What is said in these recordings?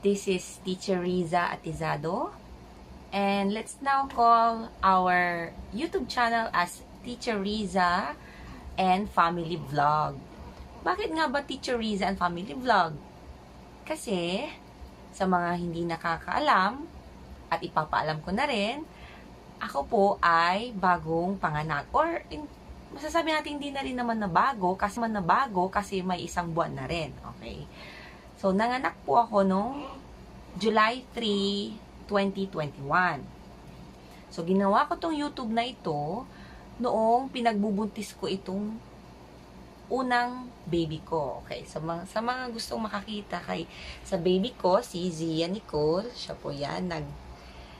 This is Teacher Riza Atizado, and let's now call our YouTube channel as Teacher Riza and Family Vlog. Bakit nga ba Teacher Riza and Family Vlog? Kasi, sa mga hindi nakakaalam, at ipapaalam ko na rin, ako po ay bagong panganak. Or, masasabi natin hindi na rin naman na bago kasi may isang buwan na rin. Okay. So, nanganak po ako noong July 3, 2021. So, ginawa ko tong YouTube na ito noong pinagbubuntis ko itong unang baby ko. Okay. Sa mga gustong makakita sa baby ko, si Zia Nicole, siya po yan,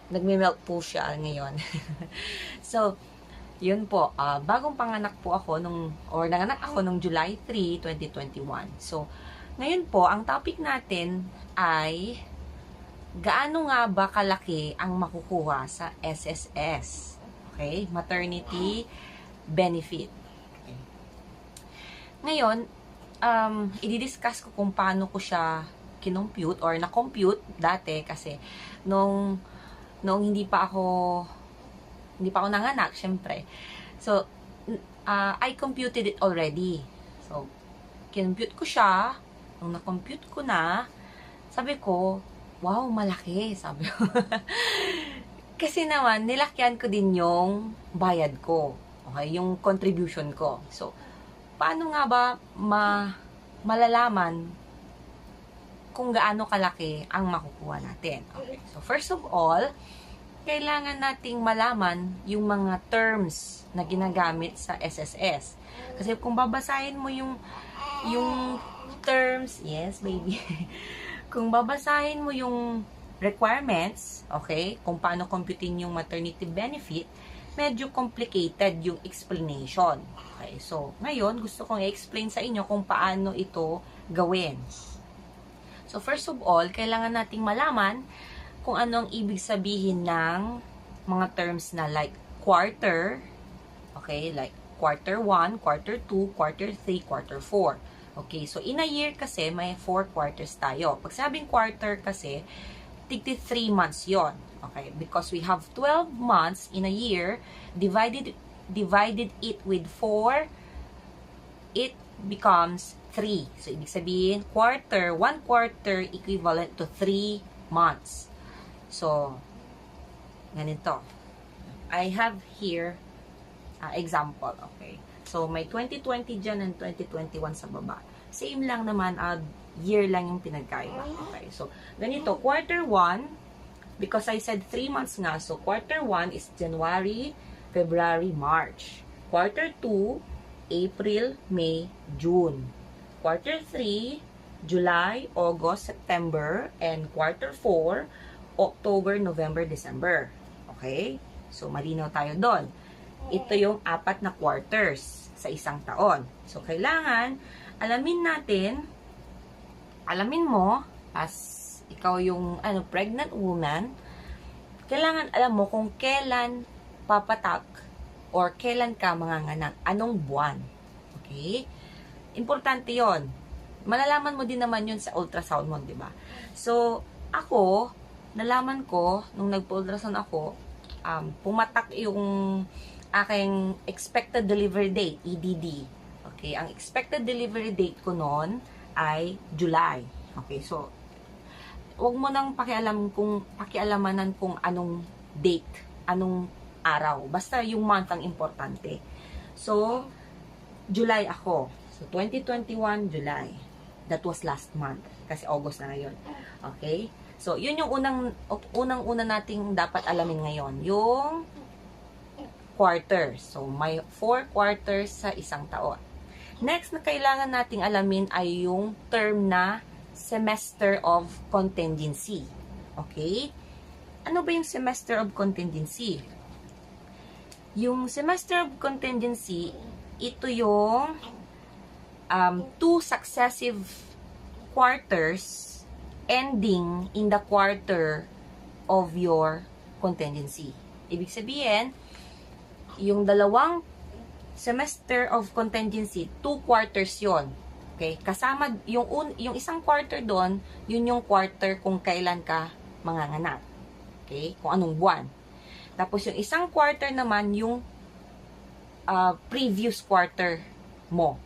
nagme-melt po siya ngayon. So, yun po, bagong panganak po ako nanganak ako nung July 3, 2021. So, ngayon po, ang topic natin ay gaano nga ba kalaki ang makukuha sa SSS? Okay? Maternity benefit. Okay. Ngayon, i-discuss ko kung paano ko siya kinompute or na-compute dati kasi nung hindi pa ako nanganak, syempre. So, I computed it already. So, kinompute ko siya. Nung na-compute ko na, sabi ko, wow, malaki, sabi ko. Kasi naman, nilakyan ko din yung bayad ko. Okay, yung contribution ko. So, paano nga ba malalaman kung gaano kalaki ang makukuha natin? Okay, so first of all, kailangan nating malaman yung mga terms na ginagamit sa SSS. Kasi kung babasahin mo yung terms, yes baby, kung babasahin mo yung requirements, okay, kung paano computing yung maternity benefit, medyo complicated yung explanation. Okay, so ngayon gusto kong i-explain sa inyo kung paano ito gawin. So first of all, kailangan nating malaman kung ano ang ibig sabihin ng mga terms na like quarter, okay, like quarter 1, quarter 2, quarter 3, quarter 4. Okay, so in a year kasi may 4 quarters tayo. Pag sabing quarter kasi, tigti 3 months yon. Okay, because we have 12 months in a year, divided it with 4, it becomes 3. So ibig sabihin, 1 quarter equivalent to 3 months. So, ganito. I have here example, okay. So, may 2020 dyan and 2021 sa baba. Same lang naman, year lang yung pinagkaiba. Okay, so, ganito, quarter 1, because I said 3 months nga, so quarter 1 is January, February, March. Quarter 2, April, May, June. Quarter 3, July, August, September, and quarter 4, October, November, December. Okay? So, malinaw tayo doon. Ito yung 4 na quarters sa isang taon. So, kailangan alamin mo, as ikaw yung pregnant woman, kailangan alam mo kung kailan papatak or kailan ka manganganak. Anong buwan. Okay? Importante yon. Malalaman mo din naman yun sa ultrasound mo, di ba? So, ako, nalaman ko, nung nagpa-ultrasound ako, pumatak yung aking expected delivery date, EDD. Okay, ang expected delivery date ko noon ay July. Okay, so, wag mo nang pakialamanan kung anong date, anong araw. Basta yung month ang importante. So, July ako. So, 2021, July. That was last month. Kasi August na ngayon. Okay? So, yun yung unang-una nating dapat alamin ngayon. Yung quarters. So, may 4 quarters sa isang taon. Next na kailangan nating alamin ay yung term na semester of contingency. Okay? Ano ba yung semester of contingency? Yung semester of contingency, ito yung 2 successive quarters ending in the quarter of your contingency. Ibig sabihin, yung dalawang semester of contingency, 2 quarters yon. Okay? Kasama, yung isang quarter doon, yun yung quarter kung kailan ka manganganak. Okay? Kung anong buwan. Tapos yung isang quarter naman, yung previous quarter mo.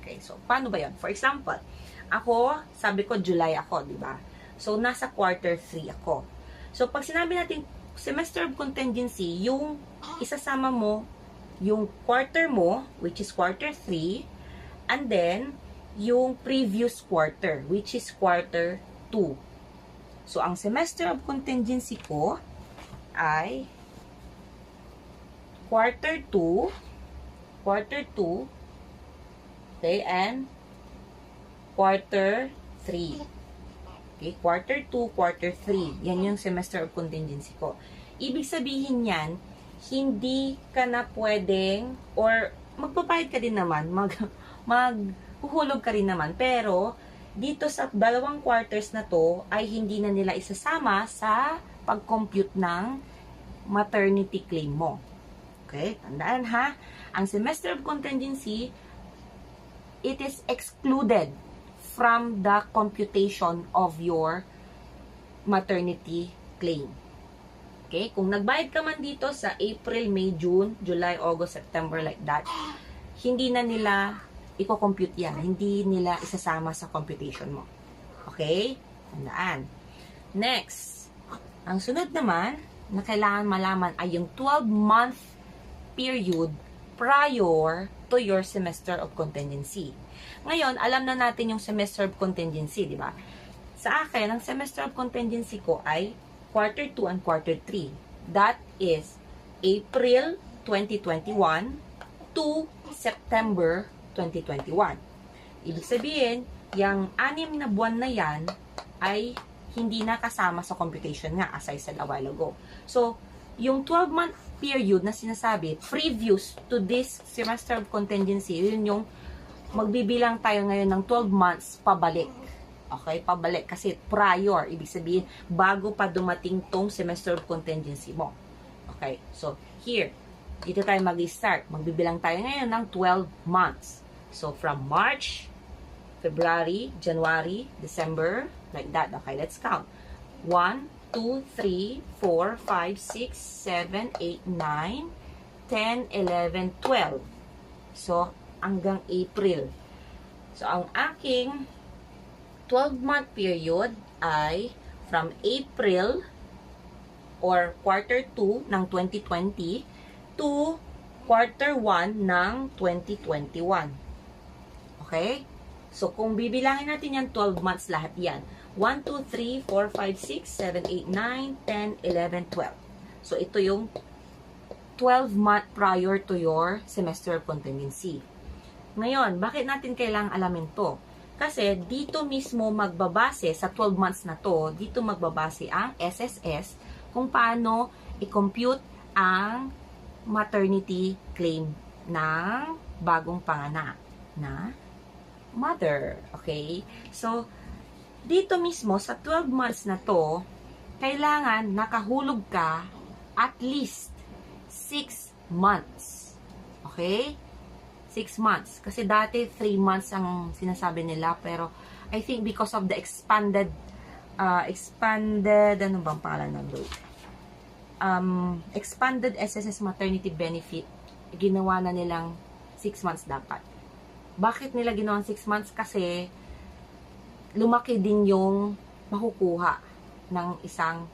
Okay? So, paano ba yun? For example, ako, sabi ko, July ako, di ba? So, nasa quarter 3 ako. So, pag sinabi natin, semester of contingency, yung isasama mo, yung quarter mo, which is quarter 3, and then, yung previous quarter, which is quarter 2. So, ang semester of contingency ko ay quarter 2, okay, and quarter 3. Okay, quarter 2, quarter 3. Yan yung semester of contingency ko. Ibig sabihin yan, hindi ka na pwedeng, or magpapahid ka din naman, maghuhulog ka rin naman, pero dito sa dalawang quarters na to ay hindi na nila isasama sa pag-compute ng maternity claim mo. Okay? Tandaan ha, ang semester of contingency, it is excluded from the computation of your maternity claim. Okay? Kung nagbayad ka man dito sa April, May, June, July, August, September, like that, hindi na nila i-compute yan. Hindi nila isasama sa computation mo. Okay? Tandaan. Next, ang sunod naman na kailangan malaman ay yung 12-month period prior to your semester of contingency. Ngayon, alam na natin yung semester of contingency, di ba? Sa akin, ang semester of contingency ko ay quarter 2 and quarter 3. That is April 2021 to September 2021. Ibig sabihin, yung 6 na buwan na yan ay hindi na kasama sa computation nga, as I said a while ago. So, yung 12-month period na sinasabi, previous to this semester of contingency, yun yung magbibilang tayo ngayon ng 12 months pabalik. Okay? Pabalik. Kasi prior, ibig sabihin, bago pa dumating tong semester of contingency mo. Okay? So, here, dito tayo mag-start. Magbibilang tayo ngayon ng 12 months. So, from March, February, January, December, like that. Okay, let's count. 1, 2, 3, 4, 5, 6, 7, 8, 9, 10, 11, 12. So, hanggang April. So, ang aking 12-month period ay from April or quarter 2 ng 2020 to quarter 1 ng 2021. Okay? So, kung bibilangin natin yan, 12 months lahat yan. 1, 2, 3, 4, 5, 6, 7, 8, 9, 10, 11, 12. So, ito yung 12 month prior to your semester of contingency. Ngayon, bakit natin kailangang alamin to? Kasi dito mismo magbabase sa 12 months na to, dito magbabase ang SSS kung paano i-compute ang maternity claim ng bagong panganak na mother. Okay? So, dito mismo sa 12 months na to, kailangan nakahulog ka at least 6 months. Okay? 6 months. Kasi dati 3 months ang sinasabi nila, pero I think because of the expanded ano bang pangalan ng load? Expanded SSS maternity benefit, ginawa na nilang 6 months dapat. Bakit nila ginawa 6 months? Kasi lumaki din yung makukuha ng isang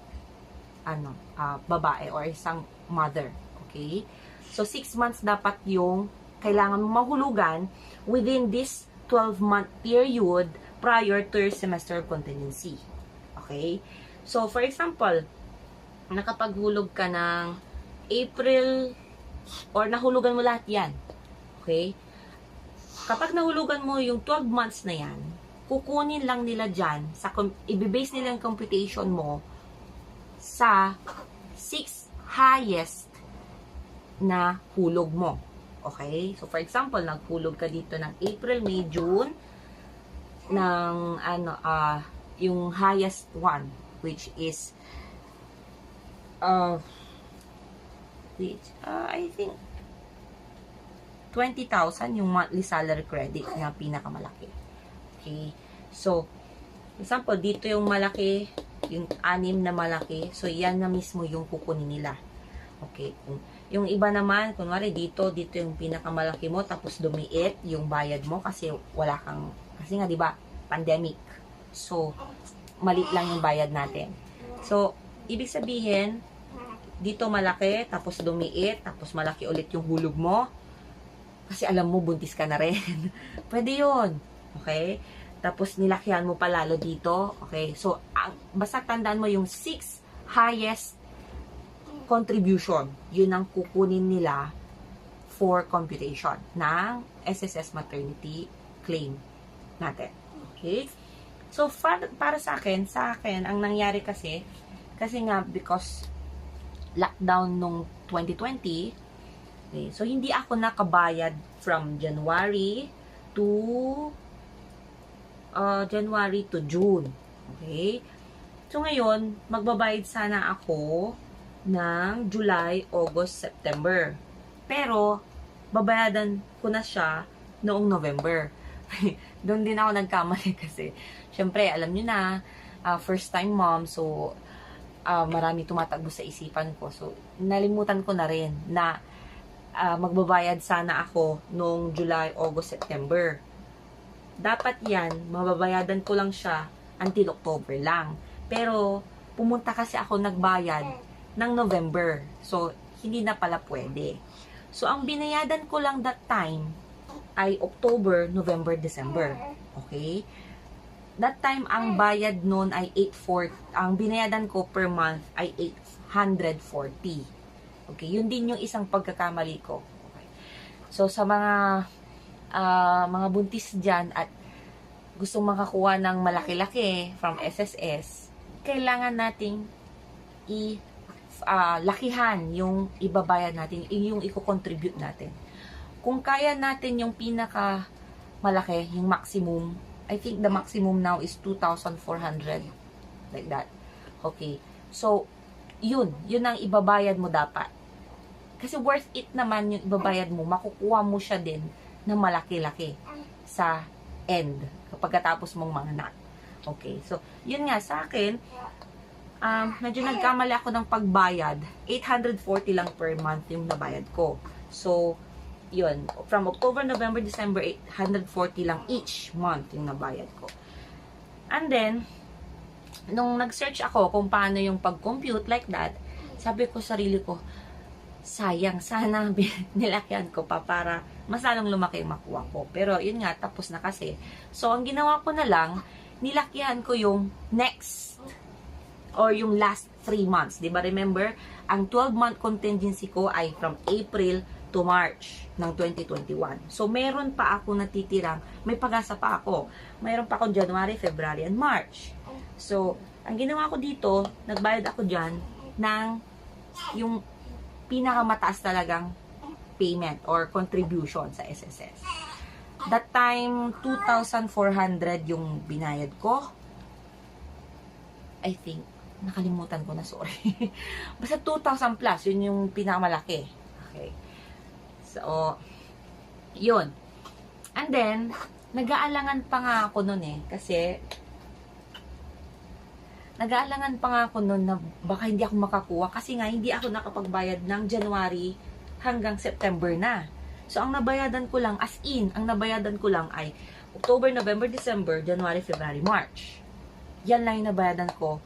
babae or isang mother. Okay? So, 6 months dapat yung kailangan mahulugan within this 12-month period prior to your semester of contingency. Okay? So, for example, nakapaghulog ka ng April or nahulugan mo lahat yan. Okay? Kapag nahulugan mo yung 12 months na yan, kukunin lang nila dyan, i-base nila yung computation mo sa 6 highest na hulog mo. Okay? So, for example, naghulog ka dito ng April, May, June, ng, yung highest one, which is, I think, 20,000 yung monthly salary credit na pinakamalaki. Okay. So, example, dito yung malaki, yung 6 na malaki. So, yan na mismo yung kukunin nila. Okay. Yung iba naman, kunwari dito yung pinakamalaki mo, tapos dumiit yung bayad mo kasi kasi nga, di ba, pandemic. So, maliit lang yung bayad natin. So, ibig sabihin, dito malaki, tapos dumiit, tapos malaki ulit yung hulog mo. Kasi alam mo, buntis ka na rin. Pwede yun. Okay? Tapos nilakihan mo pa lalo dito. Okay? So, basta tandaan mo yung 6 highest contribution. Yun ang kukunin nila for computation ng SSS maternity claim natin. Okay? So, para sa akin, ang nangyari kasi nga, because lockdown nung 2020, okay, so hindi ako nakabayad from January to June. Okay? So, ngayon, magbabayad sana ako ng July, August, September. Pero, babayadan ko na siya noong November. Doon din ako nagkamali kasi, syempre, alam nyo na, first time mom, so, marami tumatakbo sa isipan ko. So, nalimutan ko na rin na magbabayad sana ako noong July, August, September. Dapat yan, mababayadan ko lang siya until October lang. Pero, pumunta kasi ako nagbayad ng November. So, hindi na pala pwede. So, ang binayadan ko lang that time ay October, November, December. Okay? That time, ang bayad nun ay 840. Ang binayadan ko per month ay 840. Okay? Yun din yung isang pagkakamali ko. Okay? So, sa mga buntis dyan at gustong makakuha ng malaki-laki from SSS, kailangan nating lakihan yung ibabayad natin, yung i-contribute natin. Kung kaya natin yung pinaka malaki, yung maximum, I think the maximum now is 2,400. Like that. Okay. So, yun ang ibabayad mo dapat. Kasi worth it naman yung ibabayad mo, makukuha mo siya din na malaki-laki sa end, kapag katapos mong manganak. Okay. So, yun nga sa akin, medyo nagkamali ako ng pagbayad. 840 lang per month yung nabayad ko. So, yun. From October, November, December, 840 lang each month yung nabayad ko. And then, nung nag-search ako kung paano yung pag-compute like that, sabi ko sarili ko, sayang, sana nilakyan ko pa para mas lalong lumaki yung makuha ko. Pero, yun nga, tapos na kasi. So, ang ginawa ko na lang, nilakyan ko yung next or yung last 3 months. Diba, remember, ang 12-month contingency ko ay from April to March ng 2021. So, meron pa ako natitirang, may pag-asa pa ako. Meron pa ako January, February, and March. So, ang ginawa ko dito, nagbayad ako dyan ng yung pinakamataas talagang payment or contribution sa SSS. That time, 2,400 yung binayad ko. I think, nakalimutan ko na, sorry. Basta 2,000 plus, yun yung pinakamalaki. Okay. So, yun. And then, nag-aalangan pa nga ako nun kasi nag-aalangan pa nga ako nun na baka hindi ako makakuha kasi nga hindi ako nakapagbayad ng January hanggang September na. So, ang nabayadan ko lang, as in, ang nabayadan ko lang ay October, November, December, January, February, March. Yan lang yung nabayadan ko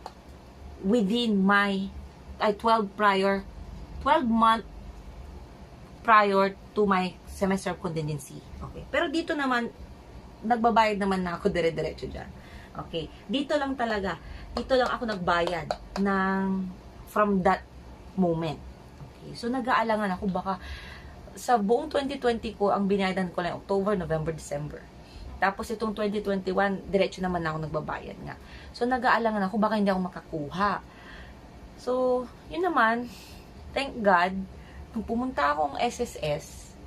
within my 12 month prior to my semester of contingency. Okay. Pero dito naman, nagbabayad naman na ako dire-diretso dyan. Okay. Dito lang talaga. Dito lang ako nagbayad from that moment. Okay. So, nag-aalangan ako baka sa buong 2020 ko, ang binayadan ko lang October, November, December. Tapos itong 2021, diretso naman ako nagbabayad nga. So, nag-aalangan ako, baka hindi ako makakuha. So, yun naman, thank God, nung pumunta akong SSS,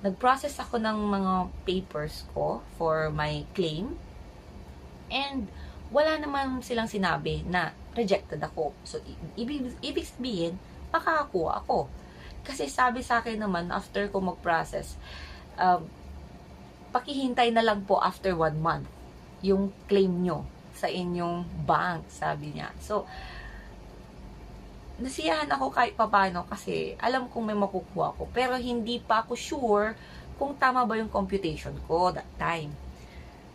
nag-process ako ng mga papers ko for my claim. And, wala naman silang sinabi na rejected ako. So, ibig sabihin, makakakuha ako. Kasi sabi sa akin naman, after ko mag-process, pakihintay na lang po after 1 month. yung claim nyo sa inyong bank, sabi niya. So, nasiyahan ako kahit papano kasi alam kong may makukuha ko. Pero hindi pa ako sure kung tama ba yung computation ko that time.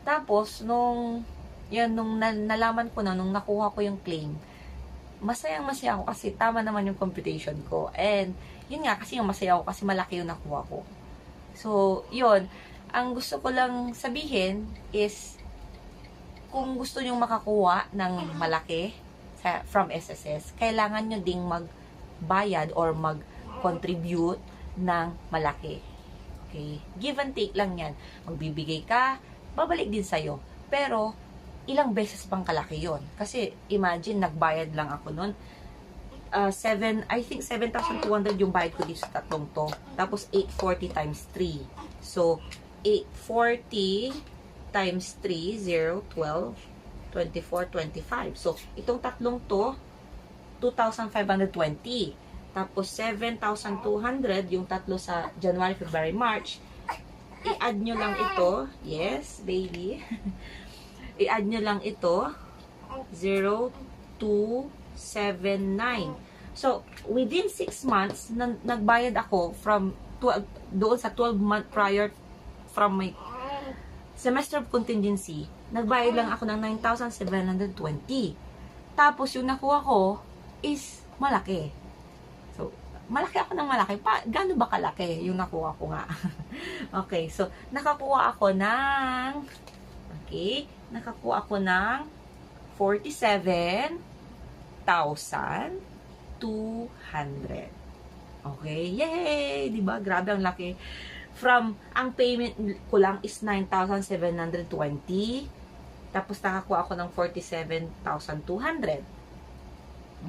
Tapos, nung nalaman ko na, nung nakuha ko yung claim, masaya ako kasi tama naman yung computation ko. And, yun nga, kasi yung masaya ako kasi malaki yung nakuha ko. So, yun. Ang gusto ko lang sabihin is, kung gusto nyong makakuha ng malaki from SSS, kailangan nyo ding magbayad or mag-contribute ng malaki. Okay? Give and take lang yan. Magbibigay ka, babalik din sa'yo. Pero, ilang beses pang kalaki yon. Kasi, imagine, nagbayad lang ako nun. I think 7,200 yung bayad ko dito sa tatlong to. Tapos, 840 times 3. So, 840 times 3, 0, 12, 24, 25. So, itong tatlong to, 2,520. Tapos, 7,200, yung tatlo sa January, February, March. I-add nyo lang ito. Yes, baby. I-add nyo lang ito. 0,279. So, within 6 months, nagbayad ako from doon sa 12 month prior from my semester of contingency. Nagbayad lang ako ng 9,720. Tapos, yung nakuha ko is malaki. So, malaki ako ng malaki. Gaano ba kalaki yung nakuha ko nga? Okay, so, nakakuha ako ng 47,200. Okay, yay! Diba? Grabe, ang laki. Ang payment ko lang is 9,720. Tapos, nakakuha ako ng 47,200.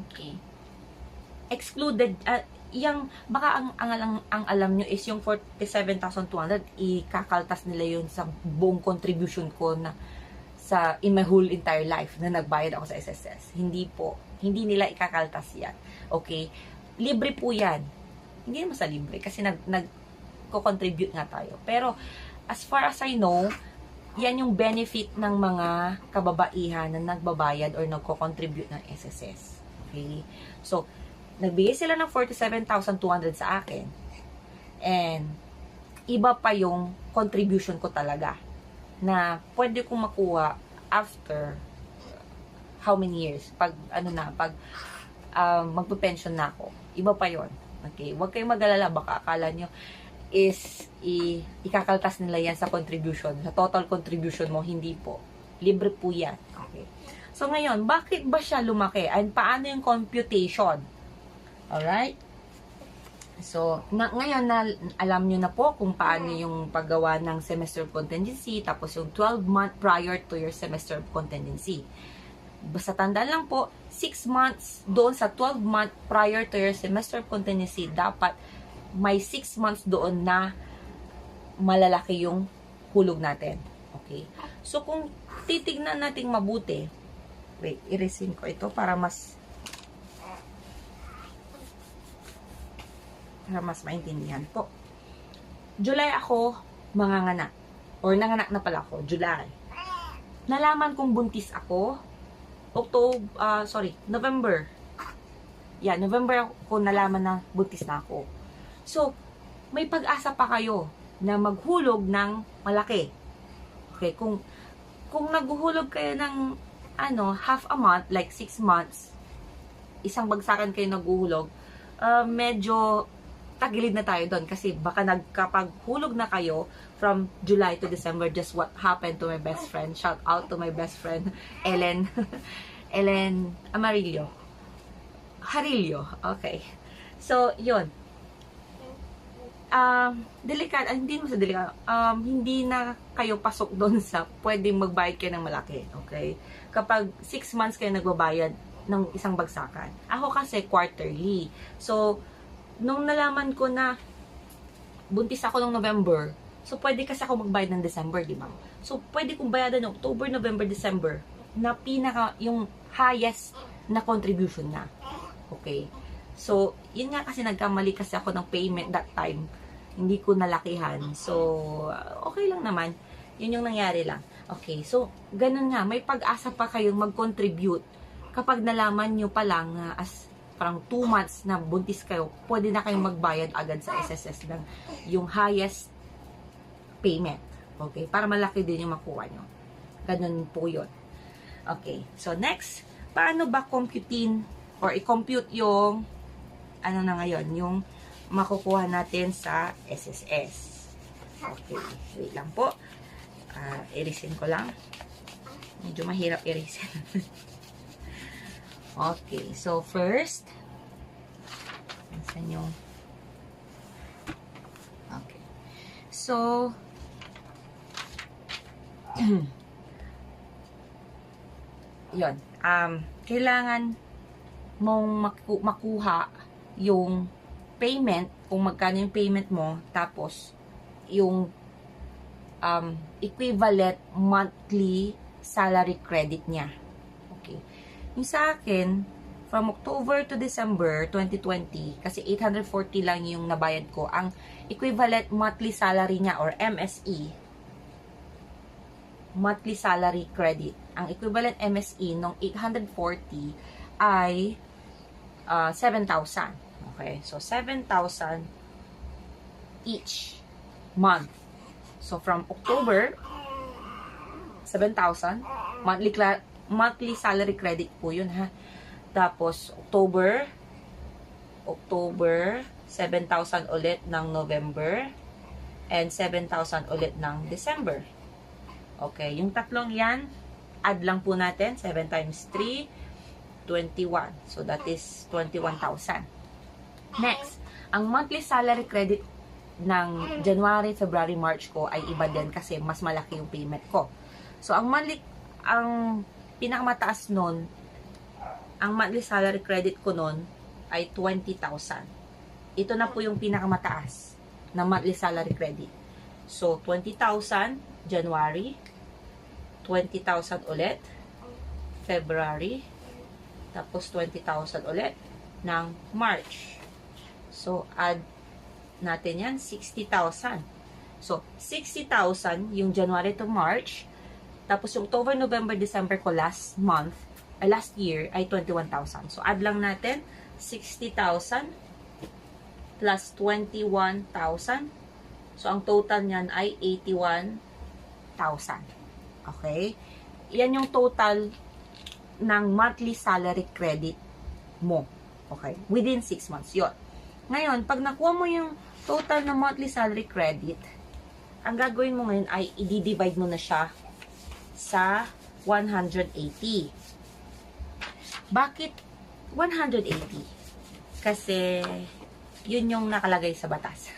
Okay. Excluded, baka ang alam nyo is yung 47,200, ikakaltas nila yun sa buong contribution ko na in my whole entire life na nagbayad ako sa SSS. Hindi po. Hindi nila ikakaltas yan. Okay? Libre po yan. Hindi naman sa libre kasi nagko-contribute nga tayo. Pero, as far as I know, yan yung benefit ng mga kababaihan na nagbabayad or nagko-contribute ng SSS. Okay? So, nagbigay sila ng 47,200 sa akin. And, iba pa yung contribution ko talaga na pwede kong makuha after how many years? Pag magpo-pension na ako. Iba pa yon. Okay? Huwag kayong mag-alala. Baka akala nyo is ikakaltas nila yan sa contribution. Sa total contribution mo, hindi po. Libre po yan. Okay? So, ngayon, bakit ba siya lumaki? And paano yung computation? Alright? So, ngayon na alam nyo na po kung paano yung paggawa ng semester of contingency, tapos yung 12-month prior to your semester of contingency. Basta tandaan lang po, 6 months doon sa 12-month prior to your semester of contingency, dapat may 6 months doon na malalaki yung hulog natin. Okay? So, kung titignan natin mabuti, wait, i-resin ko ito para mas maintindihan po. July ako manganganak. Or nanganak na pala ako, July. Nalaman kong buntis ako, November. Yeah, November ako nalaman na buntis na ako. So, may pag-asa pa kayo na maghulog ng malaki. Okay, kung naghuhulog kayo ng half a month, like 6 months, isang bagsakan kayo naghuhulog, medyo tagilid na tayo doon kasi baka nagkapaghulog na kayo from July to December, just what happened to my best friend. Shout out to my best friend, Ellen Amarillo. Harillo. Okay. So, yun. Hindi na kayo pasok doon sa pwedeng magbayad kayo ng malaki. Okay? Kapag 6 months kayo nagbabayad ng isang bagsakan. Ako kasi quarterly. So, nung nalaman ko na buntis ako ng November, so pwede kasi ako magbayad ng December, di ba? So, pwede kong bayadan ng October, November, December na yung highest na contribution na. Okay? So, yun nga kasi nagkamali kasi ako ng payment that time. Hindi ko nalakihan. So, okay lang naman. Yun yung nangyari lang. Okay, so, ganun nga, may pag-asa pa kayong mag-contribute kapag nalaman nyo pa lang na as parang 2 months na buntis kayo, pwede na kayong magbayad agad sa SSS ng yung highest payment. Okay, para malaki din yung makuha nyo. Ganun po yun. Okay, so next, paano ba computein or i-compute yung ano na ngayon, yung makukuha natin sa SSS. Okay, wait lang po. Irisin ko lang. Medyo mahirap irisin. Okay, so first, nasan yung okay. So, yun. Kailangan mong makuha yung payment, kung magkano yung payment mo, tapos yung equivalent monthly salary credit niya. Okay. Yung sa akin, from October to December 2020, kasi 840 lang yung nabayad ko, ang equivalent monthly salary niya or MSE, monthly salary credit, ang equivalent MSE nung 840 ay 7,000. Okay, so 7,000 each month. So from October, 7,000 monthly salary credit po yun, ha. Tapos October 7,000 ulit ng November, and 7,000 ulit ng December. Okay, yung tatlong yan, add lang po natin, 7 times 3, 21. So that is 21,000. Next, ang monthly salary credit ng January, February, March ko ay iba din kasi mas malaki yung payment ko. So, ang pinakamataas nun, ang monthly salary credit ko nun ay 20,000. Ito na po yung pinakamataas na monthly salary credit. So, 20,000 January, 20,000 ulit February, tapos 20,000 ulit ng March. So, add natin yan, 60,000. So, 60,000 yung January to March. Tapos yung October, November, December ko last year ay 21,000. So, add lang natin 60,000 plus 21,000. So, ang total niyan ay 81,000. Okay? Yan yung total ng monthly salary credit mo. Okay? Within 6 months. Yun. Ngayon, pag nakuha mo yung total na monthly salary credit, ang gagawin mo ngayon ay i-divide mo na siya sa 180. Bakit 180? Kasi yun yung nakalagay sa batas.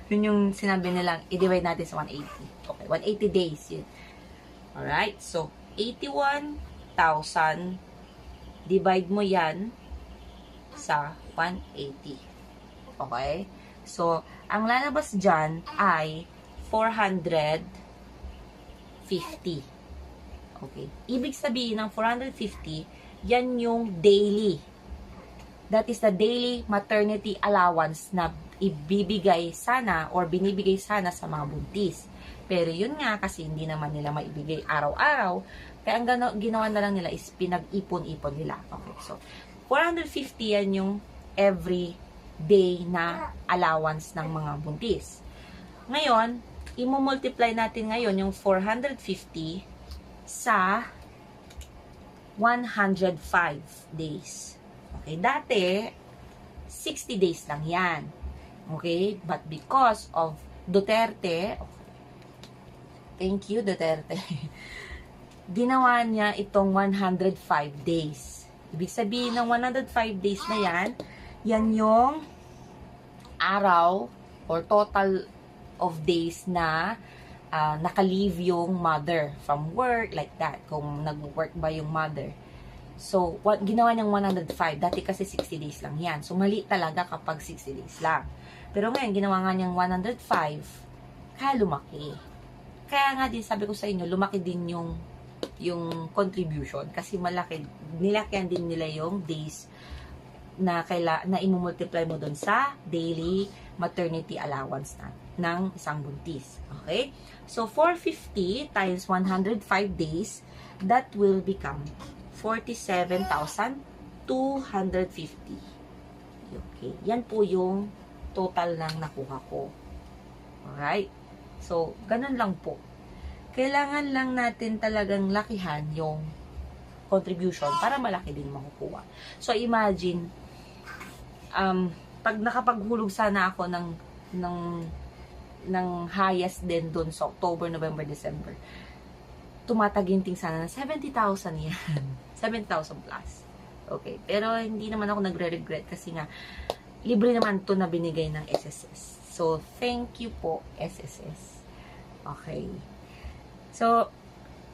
Yun yung sinabi nilang i-divide natin sa 180. Okay, 180 days yun. Alright, so 81,000 divide mo yan sa 180. Okay? So, ang lalabas dyan ay 450. Okay? Ibig sabihin ng 450, yan yung daily. That is the daily maternity allowance na ibibigay sana or binibigay sana sa mga buntis. Pero yun nga, kasi hindi naman nila maibigay araw-araw, kaya ang ginawa na lang nila is pinag-ipon-ipon nila. Okay, so 450 yan yung every day na allowance ng mga buntis. Ngayon, i-multiply natin ngayon yung 450 sa 105 days. Okay, dati 60 days lang yan. Okay, but because of Duterte, thank you Duterte, ginawa niya itong 105 days. Ibig sabihin ng 105 days na yan, yan yung araw or total of days na naka-leave yung mother from work, like that, kung nag-work ba yung mother. So, ginawa niyang 105. Dati kasi 60 days lang yan. So, mali talaga kapag 60 days lang. Pero ngayon, ginawa nga niyang 105, kaya lumaki. Kaya nga din, sabi ko sa inyo, lumaki din yung contribution. Kasi malaki, nilakyan din nila yung days na imumultiply mo doon sa daily maternity allowance ng isang buntis. Okay? So, 450 times 105 days, that will become 47,250. Okay. Yan po yung total ng nakuha ko. Alright? So, ganun lang po. Kailangan lang natin talagang lakihan yung contribution para malaki din makukuha. So, imagine, pag nakapaghulog sana ako ng highest din doon sa October, November, December, tumataginting sana na 70,000 yan. 7,000 plus. Okay. Pero hindi naman ako nagre-regret kasi nga, libre naman to na binigay ng SSS. So, thank you po, SSS. Okay. So,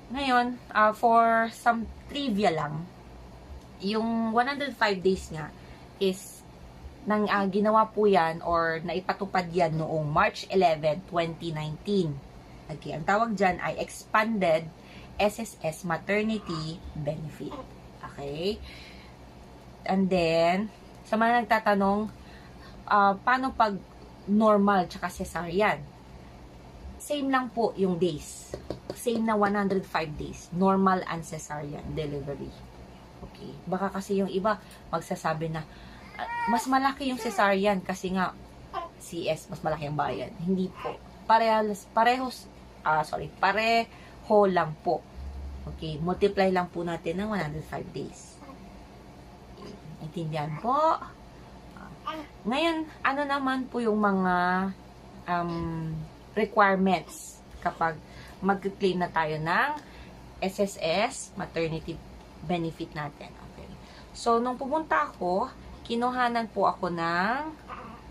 ngayon, for some trivia lang, yung 105 days nga is ginawa po yan or naipatupad yan noong March 11, 2019. Okay, ang tawag dyan ay Expanded SSS Maternity Benefit. Okay? And then, sa mga nagtatanong, paano pag normal tsaka cesarean? Same lang po yung days. Same na 105 days. Normal and cesarean delivery. Okay. Baka kasi yung iba magsasabi na mas malaki yung cesarean kasi nga CS, mas malaki ang bayad. Hindi po. Pareho lang po. Okay. Multiply lang po natin ng 105 days. Intindihan po. Ngayon, ano naman po yung mga requirements kapag mag-claim na tayo ng SSS maternity benefit natin. Okay. So, nung pumunta ako, kinuhanan po ako ng,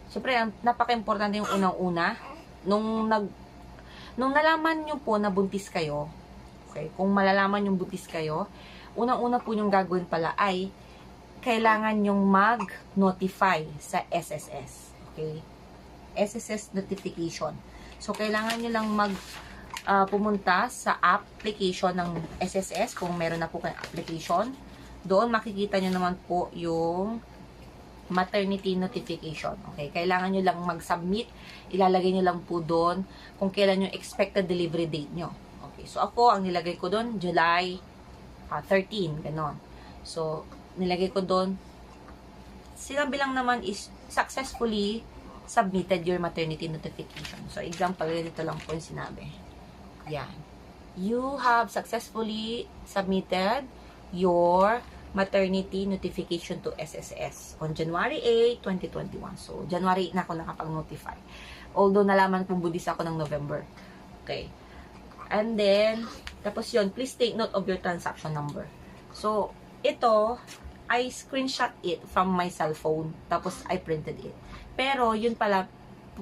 syempre, napaka-importante yung unang-una. Nung nalaman nyo po na buntis kayo, okay, kung malalaman yung buntis kayo, unang-una po yung gagawin pala ay, kailangan yung mag-notify sa SSS. Okay? SSS notification. So, kailangan nyo lang pumunta sa application ng SSS kung meron na po kayong application. Doon makikita nyo naman po yung maternity notification. Okay? Kailangan nyo lang mag-submit. Ilalagay nyo lang po doon kung kailan yung expected delivery date nyo. Okay? So, ako, ang nilagay ko doon, July 13. Ganon. So, nilagay ko doon. Sinabi lang naman is successfully submitted your maternity notification. So, example, dito lang po yung sinabi. Yan. You have successfully submitted your maternity notification to SSS on January 8, 2021. So, January na ako nakapag-notify. Although, nalaman kong budis ako ng November. Okay. And then, tapos yun, please take note of your transaction number. So, ito, I screenshot it from my cell phone. Tapos, I printed it. Pero, yun pala,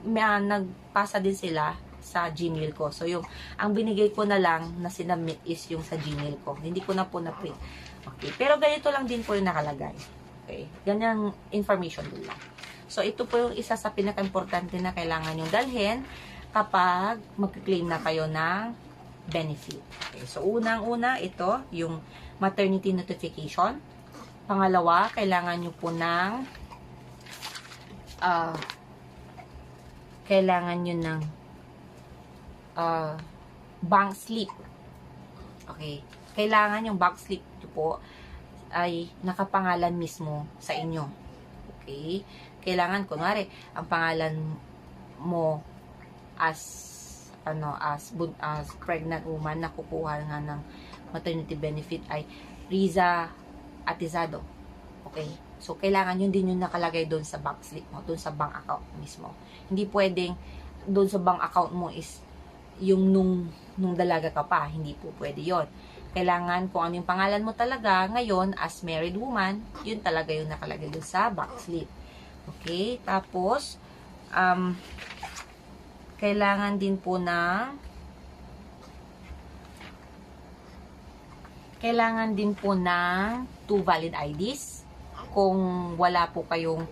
nagpasa din sila sa Gmail ko. So, ang binigay ko na lang na sinubmit is yung sa Gmail ko. Hindi ko na po na-print. Okay. Pero, ganito lang din po yung nakalagay. Okay. Ganyang information din lang. So, ito po yung isa sa pinaka-importante na kailangan yung dalhin kapag mag-claim na kayo ng benefit. Okay. So, unang-una, ito, yung maternity notification. Pangalawa, kailangan nyo po ng bank slip. Okay. Kailangan yung bank slip po ay nakapangalan mismo sa inyo. Okay. Kailangan, kunwari, ang pangalan mo as pregnant woman na kukuha nga ng maternity benefit ay Riza Atizado. Okay. So, kailangan yun din yung nakalagay doon sa bank slip mo, doon sa bank account mismo. Hindi pwedeng doon sa bank account mo is yung nung dalaga ka pa. Hindi po pwede yon. Kailangan kung ano yung pangalan mo talaga ngayon as married woman, yun talaga yung nakalagay doon sa bank slip. Okay? Tapos, kailangan din po ng 2 valid IDs. Kung wala po kayong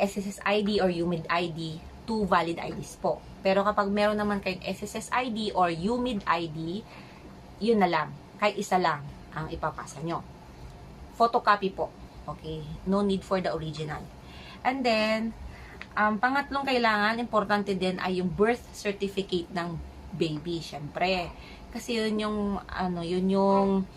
SSS ID or UMID ID, 2 valid IDs po. Pero kapag meron naman kayong SSS ID or UMID ID, yun na lang. Kahit isa lang ang ipapasa nyo. Photocopy po. Okay? No need for the original. And then, pangatlong kailangan, importante din ay yung birth certificate ng baby, syempre. Kasi yun yung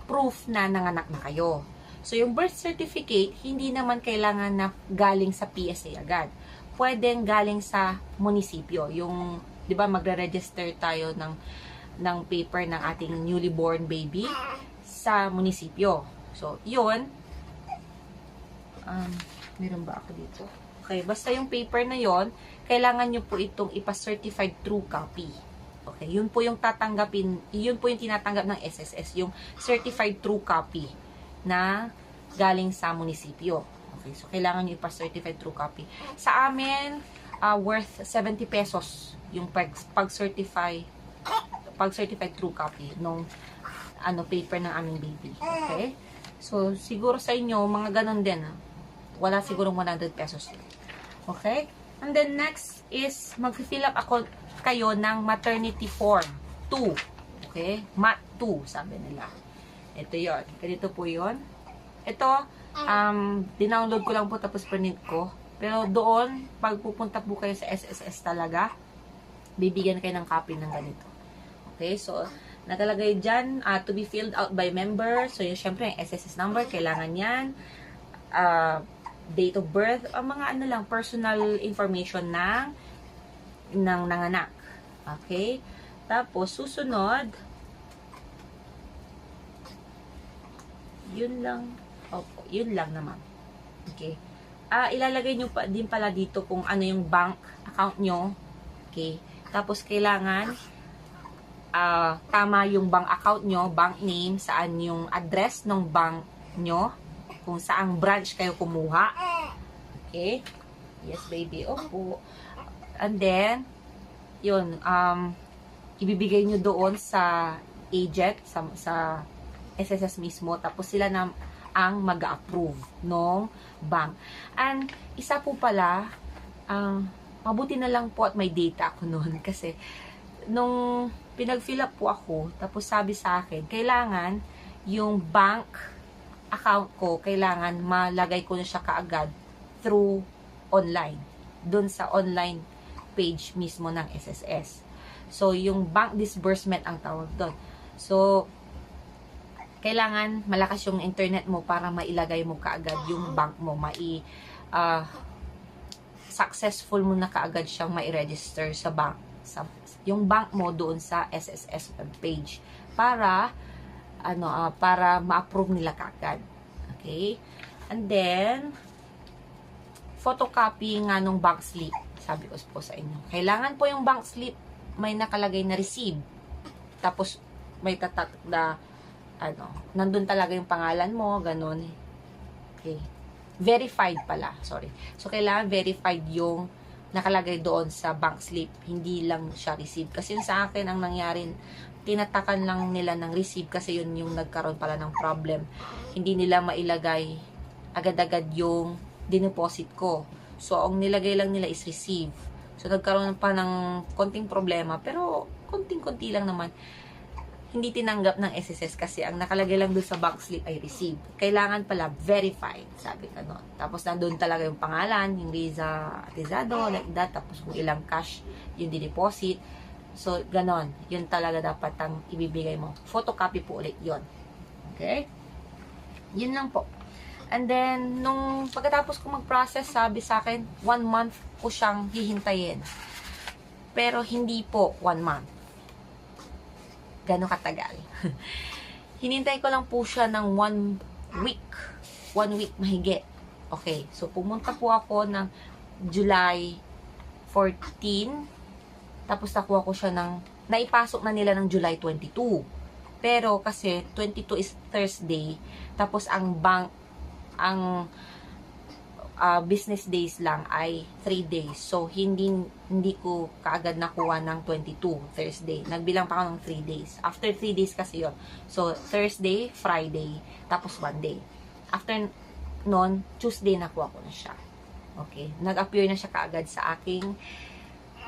proof na nanganak na kayo. So, yung birth certificate, hindi naman kailangan na galing sa PSA agad. Pwedeng galing sa munisipyo. Yung, di ba, magre-register tayo ng paper ng ating newly born baby sa munisipyo. So, yun. Meron ba ako dito? Okay, basta yung paper na yon, kailangan nyo po itong ipa-certified true copy. Okay, yun po yung tinatanggap ng SSS, yung certified true copy na galing sa munisipyo. Okay, so kailangan nyo ipa-certified true copy. Sa amin, worth 70 pesos yung pag-certified true copy nung paper ng aming baby. Okay? So, siguro sa inyo, mga ganun din. Wala sigurong 100 pesos. Okay? And then next is mag-fill up kayo ng maternity form 2. Okay? Mat 2, sabi nila. Ito yon. Ganito po yon. Ito, dinownload ko lang po tapos print ko. Pero doon, pag pupunta po kayo sa SSS talaga, bibigyan kayo ng copy ng ganito. Okay? So, nakalagay dyan, to be filled out by member. So, yung syempre, yung SSS number, kailangan yan. Date of birth, mga personal information ng nanganak. Okay? Tapos, susunod, yun lang. Opo, yun lang naman. Okay? Ilalagay nyo pa, din pala dito kung ano yung bank account nyo. Okay? Tapos, kailangan tama yung bank account nyo, bank name, saan yung address ng bank nyo, kung saang branch kayo kumuha. Okay? Yes, baby. Opo. And then, yun, ibibigay nyo doon sa agent, sa SSS mismo, tapos sila na ang mag-approve ng bank. And, isa po pala, mabuti na lang po at may data ako noon, kasi, nung pinag-fill up po ako, tapos sabi sa akin, kailangan yung bank account ko, kailangan malagay ko na siya kaagad through online. Doon sa online page mismo ng SSS. So, yung bank disbursement ang tawag doon. So, kailangan malakas yung internet mo para mailagay mo kaagad yung bank mo. Successful mo na kaagad siyang mai-register sa bank. Yung bank mo doon sa SSS page. Para ma-approve nila kaagad. Okay? And then, photocopy nga nung bank slip. Sabi ko po sa inyo. Kailangan po yung bank slip may nakalagay na receive. Tapos, may tatak na, nandun talaga yung pangalan mo, ganun. Okay. Verified pala. Sorry. So, kailangan verified yung nakalagay doon sa bank slip. Hindi lang siya receive. Kasi sa akin, ang nangyari, tinatakan lang nila ng receive kasi yun yung nagkaroon pala ng problem. Hindi nila mailagay agad-agad yung dineposit ko. So, ang nilagay lang nila is receive. So, nagkaroon pa ng konting problema. Pero, konting-konti lang naman. Hindi tinanggap ng SSS kasi ang nakalagay lang doon sa bank slip ay receive. Kailangan pala verified, sabi ka nun. Tapos, nandun talaga yung pangalan, yung Riza Atizado, like that. Tapos, kung ilang cash yung dineposit. So, ganon. Yun talaga dapat ang ibibigay mo. Photocopy po ulit yun. Okay? Yun lang po. And then, nung pagkatapos ko mag-process, sabi sa akin, 1 month ko siyang hihintayin. Pero, hindi po 1 month. Gano'ng katagal. Hinintay ko lang po siya ng 1 week. 1 week mahigit. Okay. So, pumunta po ako ng July 14. Tapos nakuha ko siya naipasok na nila ng July 22. Pero kasi 22 is Thursday, tapos ang business days lang ay 3 days. So hindi ko kaagad nakuha ng 22 Thursday. Nagbilang pa ako ng 3 days. After 3 days kasi yon. So Thursday, Friday, tapos Monday. After noon, Tuesday nakuha ko na siya. Okay, nag-appear na siya kaagad sa aking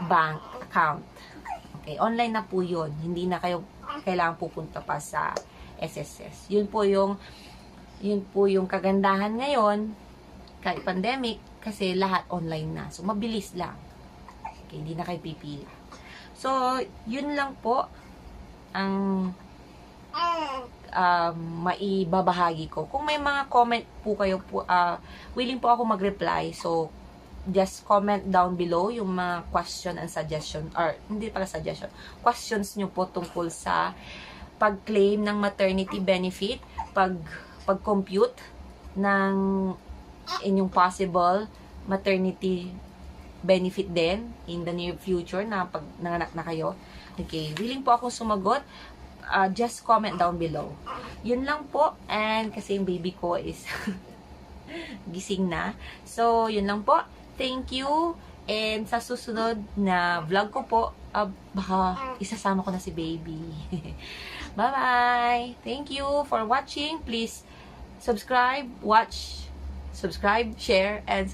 bank account. Okay, online na po yun. Hindi na kayo kailangan pupunta pa sa SSS. Yun po yung Yun po yung kagandahan ngayon, kahit pandemic, kasi lahat online na. So, mabilis lang. Okay, hindi na kayo pipila. So, yun lang po ang maibabahagi ko. Kung may mga comment po kayo po, willing po ako mag-reply. So, just comment down below yung mga question and suggestion, or hindi pala suggestion, questions nyo po tungkol sa pag-claim ng maternity benefit, pag-compute ng inyong possible maternity benefit din in the near future na pag nanganak na kayo. Okay, willing po ako sumagot. Just comment down below. Yun lang po. And kasi yung baby ko is gising na. So, yun lang po. Thank you. And sa susunod na vlog ko po, baka isasama ko na si baby. Bye-bye. Thank you for watching. Please subscribe, share, and